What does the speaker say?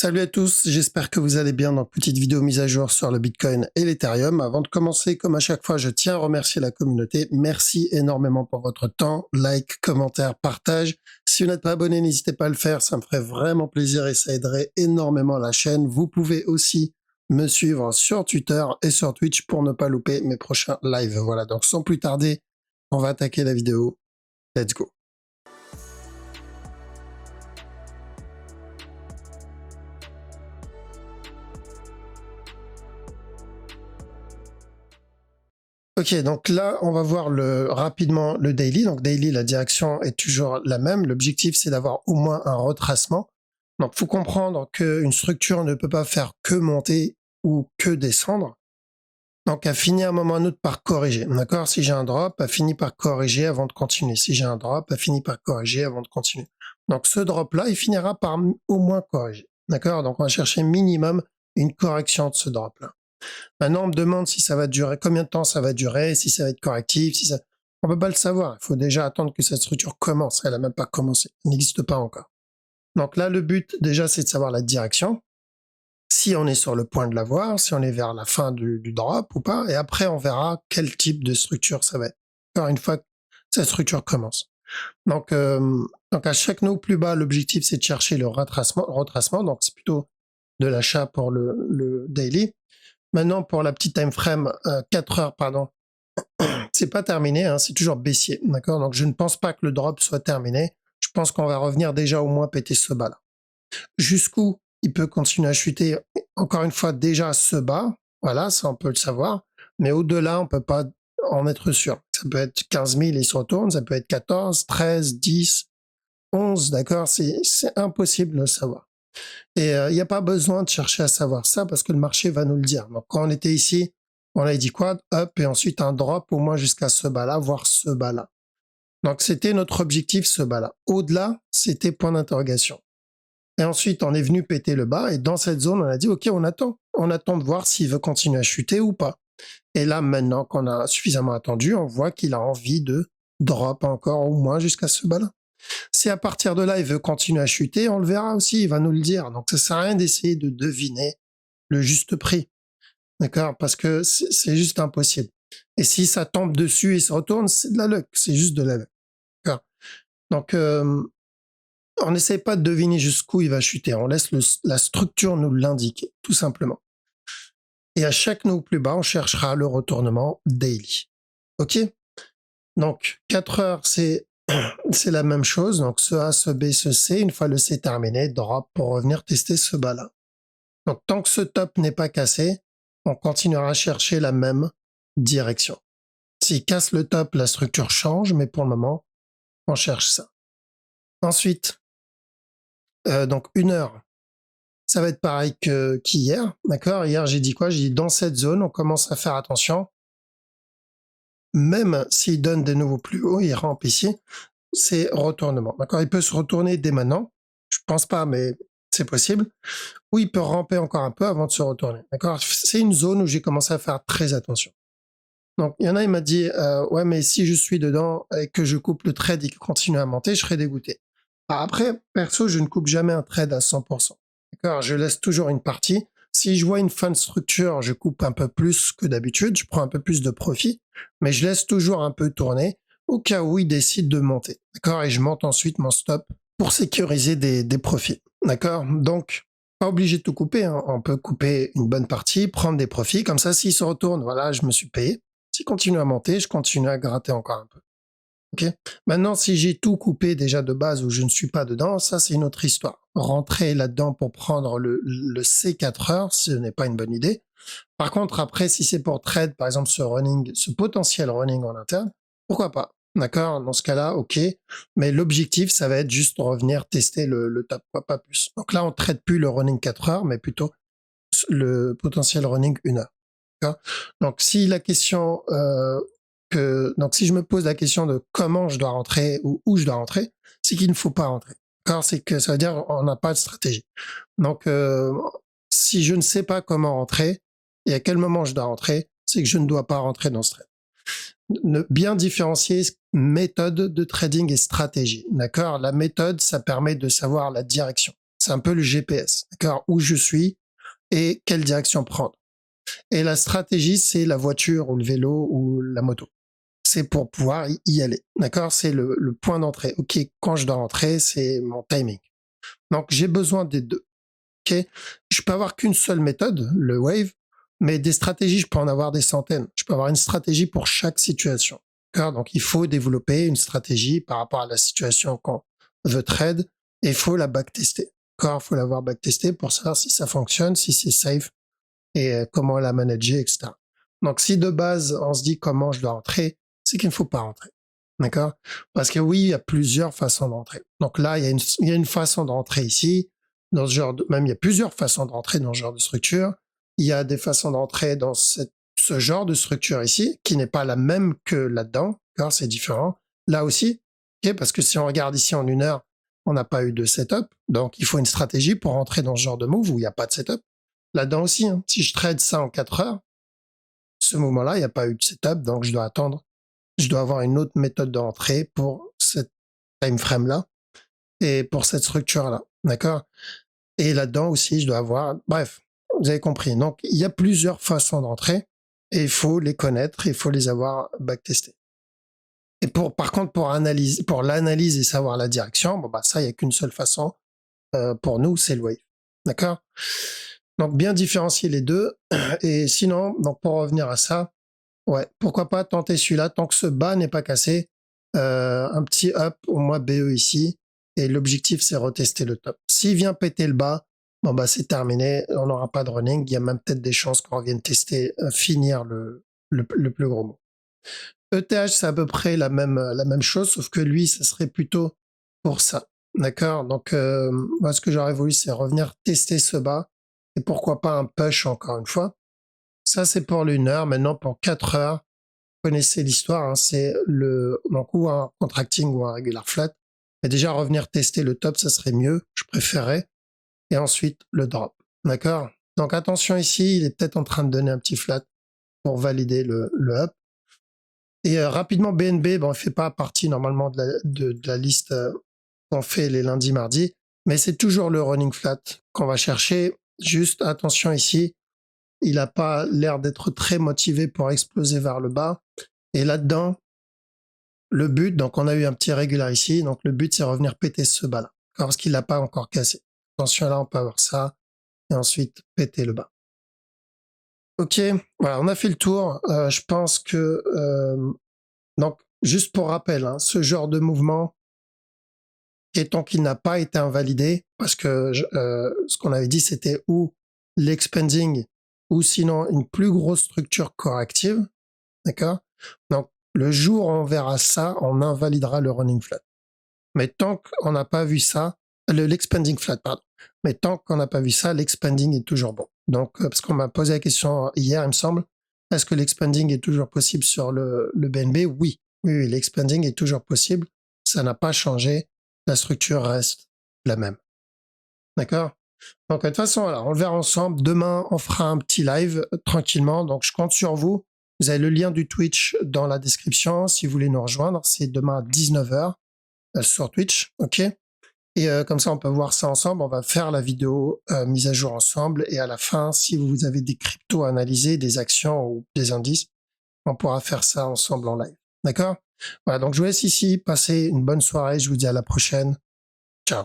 Salut à tous, j'espère que vous allez bien. Donc, petite vidéo mise à jour sur le Bitcoin et l'Ethereum. Avant de commencer, comme à chaque fois, je tiens à remercier la communauté. Merci énormément pour votre temps, like, commentaire, partage. Si vous n'êtes pas abonné, n'hésitez pas à le faire, ça me ferait vraiment plaisir et ça aiderait énormément la chaîne. Vous pouvez aussi me suivre sur Twitter et sur Twitch pour ne pas louper mes prochains lives. Voilà, donc sans plus tarder, on va attaquer la vidéo. Let's go. Ok, donc là, on va voir rapidement le daily. Donc daily, la direction est toujours la même. L'objectif, c'est d'avoir au moins un retracement. Donc, faut comprendre qu'une structure ne peut pas faire que monter ou que descendre. Donc, elle finit à un moment ou à un autre par corriger. D'accord? Si j'ai un drop, elle finit par corriger avant de continuer. Si j'ai un drop, elle finit par corriger avant de continuer. Donc, ce drop-là, il finira par au moins corriger. D'accord? Donc, on va chercher minimum une correction de ce drop-là. Maintenant, on me demande si ça va durer, combien de temps ça va durer, si ça va être correctif, si ça... On peut pas le savoir. Il faut déjà attendre que cette structure commence. Elle a même pas commencé. Elle n'existe pas encore. Donc là, le but, déjà, c'est de savoir la direction. Si on est sur le point de la voir, si on est vers la fin du drop ou pas. Et après, on verra quel type de structure ça va être. Alors, une fois que cette structure commence. Donc à chaque nœud plus bas, l'objectif, c'est de chercher le retracement. Donc, c'est plutôt de l'achat pour le daily. Maintenant, pour la petite time frame, 4 heures, pardon, c'est pas terminé, hein, c'est toujours baissier, d'accord? Donc, je ne pense pas que le drop soit terminé. Je pense qu'on va revenir déjà au moins péter ce bas-là. Jusqu'où il peut continuer à chuter, encore une fois, déjà ce bas, voilà, ça on peut le savoir, mais au-delà, on peut pas en être sûr. Ça peut être 15 000, il se retourne, ça peut être 14, 13, 10, 11, d'accord? C'est impossible de le savoir. Et il n'y a pas besoin de chercher à savoir ça parce que le marché va nous le dire. Donc quand on était ici, on a dit quoi? Up et ensuite un drop au moins jusqu'à ce bas-là, voire ce bas-là. Donc c'était notre objectif, ce bas-là. Au-delà, c'était point d'interrogation. Et ensuite, on est venu péter le bas et dans cette zone, on a dit ok, on attend. On attend de voir s'il veut continuer à chuter ou pas. Et là, maintenant qu'on a suffisamment attendu, on voit qu'il a envie de drop encore au moins jusqu'à ce bas-là. Si à partir de là, il veut continuer à chuter, on le verra aussi, il va nous le dire. Donc, ça sert à rien d'essayer de deviner le juste prix. D'accord? Parce que c'est juste impossible. Et si ça tombe dessus et se retourne, c'est de la luck. C'est juste de la luck. D'accord? Donc, on n'essaie pas de deviner jusqu'où il va chuter. On laisse la structure nous l'indiquer, tout simplement. Et à chaque nœud plus bas, on cherchera le retournement daily. OK? Donc, 4 heures, c'est la même chose. Donc, ce A, ce B, ce C, une fois le C terminé, drop pour revenir tester ce bas-là. Donc, tant que ce top n'est pas cassé, on continuera à chercher la même direction. S'il casse le top, la structure change, mais pour le moment, on cherche ça. Ensuite, donc 1 heure, ça va être pareil qu'hier, d'accord? Hier, j'ai dit quoi? J'ai dit dans cette zone, on commence à faire attention. Même s'il donne des nouveaux plus hauts, il rampe ici, c'est retournement. D'accord? Il peut se retourner dès maintenant. Je pense pas, mais c'est possible. Ou il peut ramper encore un peu avant de se retourner. D'accord? C'est une zone où j'ai commencé à faire très attention. Donc, il y en a, il m'a dit, ouais, mais si je suis dedans et que je coupe le trade et qu'il continue à monter, je serai dégoûté. Après, perso, je ne coupe jamais un trade à 100%. D'accord? Je laisse toujours une partie. Si je vois une fin de structure, je coupe un peu plus que d'habitude, je prends un peu plus de profit, mais je laisse toujours un peu tourner au cas où il décide de monter. D'accord? Et je monte ensuite mon stop pour sécuriser des profits. D'accord? Donc, pas obligé de tout couper, hein. On peut couper une bonne partie, prendre des profits, comme ça, s'il se retourne, voilà, je me suis payé. S'il continue à monter, je continue à gratter encore un peu. Okay. Maintenant, si j'ai tout coupé déjà de base ou je ne suis pas dedans, ça c'est une autre histoire. Rentrer là-dedans pour prendre le C4 heures, ce n'est pas une bonne idée. Par contre, après, si c'est pour trade, par exemple, ce potentiel running en interne, pourquoi pas? D'accord? Dans ce cas-là, ok. Mais l'objectif, ça va être juste de revenir tester le top, pas plus. Donc là, on ne traite plus le running 4 heures, mais plutôt le potentiel running 1 heure. D'accord? Donc, si la question donc si je me pose la question de comment je dois rentrer ou où je dois rentrer, c'est qu'il ne faut pas rentrer. D'accord? C'est que ça veut dire on n'a pas de stratégie. Donc si je ne sais pas comment rentrer et à quel moment je dois rentrer, c'est que je ne dois pas rentrer dans ce trade. Bien différencier méthode de trading et stratégie. D'accord? La méthode, ça permet de savoir la direction. C'est un peu le GPS, d'accord? Où je suis et quelle direction prendre. Et la stratégie, c'est la voiture ou le vélo ou la moto. C'est pour pouvoir y aller, d'accord? C'est le point d'entrée. Ok, quand je dois rentrer, c'est mon timing. Donc j'ai besoin des deux. Ok, je peux avoir qu'une seule méthode, le wave, mais des stratégies, je peux en avoir des centaines. Je peux avoir une stratégie pour chaque situation. D'accord? Donc il faut développer une stratégie par rapport à la situation qu'on veut trade et il faut la backtester. D'accord? Il faut l'avoir backtestée pour savoir si ça fonctionne, si c'est safe et comment la manager, etc. Donc si de base on se dit comment je dois rentrer, c'est qu'il ne faut pas rentrer. D'accord? Parce que oui, il y a plusieurs façons d'entrer. Donc là, il y a une façon d'entrer ici, dans ce genre de, même il y a plusieurs façons d'entrer dans ce genre de structure. Il y a des façons d'entrer dans ce genre de structure ici, qui n'est pas la même que là-dedans. D'accord? C'est différent. Là aussi, okay? Parce que si on regarde ici en 1 heure, on n'a pas eu de setup. Donc il faut une stratégie pour rentrer dans ce genre de move où il n'y a pas de setup. Là-dedans aussi, hein, si je trade ça en 4 heures, ce mouvement-là, il n'y a pas eu de setup, donc je dois attendre. Je dois avoir une autre méthode d'entrée pour cette time frame-là et pour cette structure-là. D'accord? Et là-dedans aussi, je dois avoir. Bref, vous avez compris. Donc, il y a plusieurs façons d'entrer et il faut les connaître, il faut les avoir backtestées. Et par contre, pour l'analyse et savoir la direction, bon, bah, ça, il n'y a qu'une seule façon. Pour nous, c'est le wave. D'accord? Donc, bien différencier les deux. Et sinon, donc, pour revenir à ça, ouais, pourquoi pas tenter celui-là tant que ce bas n'est pas cassé. Un petit up au moins BE ici. Et l'objectif, c'est retester le top. S'il vient péter le bas, bon bah c'est terminé. On n'aura pas de running. Il y a même peut-être des chances qu'on revienne tester, finir le plus gros mot. ETH, c'est à peu près la même chose, sauf que lui, ce serait plutôt pour ça. D'accord? Donc, moi, ce que j'aurais voulu, c'est revenir tester ce bas. Et pourquoi pas un push encore une fois. Ça, c'est pour l'1 heure. Maintenant, pour 4 heures, vous connaissez l'histoire, hein, c'est donc ou un contracting ou un regular flat. Mais déjà, revenir tester le top, ça serait mieux. Je préférerais. Et ensuite, le drop. D'accord? Donc, attention ici, il est peut-être en train de donner un petit flat pour valider le up. Et rapidement, BNB, bon, il fait pas partie normalement de la liste qu'on fait les lundis, mardis. Mais c'est toujours le running flat qu'on va chercher. Juste attention ici, il n'a pas l'air d'être très motivé pour exploser vers le bas. Et là-dedans, le but, donc on a eu un petit régulier ici, donc le but c'est revenir péter ce bas-là, parce qu'il l'a pas encore cassé. Attention là, on peut avoir ça, et ensuite péter le bas. Ok, voilà, on a fait le tour. Je pense que, donc juste pour rappel, hein, ce genre de mouvement, et tant qu'il n'a pas été invalidé, parce que ce qu'on avait dit c'était ou l'expanding, ou sinon une plus grosse structure corrective, d'accord? Donc le jour où on verra ça, on invalidera le running flat. Mais tant qu'on n'a pas vu ça, l'expanding flat, pardon. Mais tant qu'on n'a pas vu ça, l'expanding est toujours bon. Donc, parce qu'on m'a posé la question hier, il me semble, est-ce que l'expanding est toujours possible sur le BNB? Oui, oui, l'expanding est toujours possible. Ça n'a pas changé. La structure reste la même. D'accord? Donc, de toute façon, voilà, on le verra ensemble. Demain, on fera un petit live tranquillement. Donc, je compte sur vous. Vous avez le lien du Twitch dans la description si vous voulez nous rejoindre. C'est demain à 19h sur Twitch. OK? Et comme ça, on peut voir ça ensemble. On va faire la vidéo mise à jour ensemble. Et à la fin, si vous avez des cryptos à analyser, des actions ou des indices, on pourra faire ça ensemble en live. D'accord? Voilà, donc je vous laisse ici. Passez une bonne soirée. Je vous dis à la prochaine. Ciao.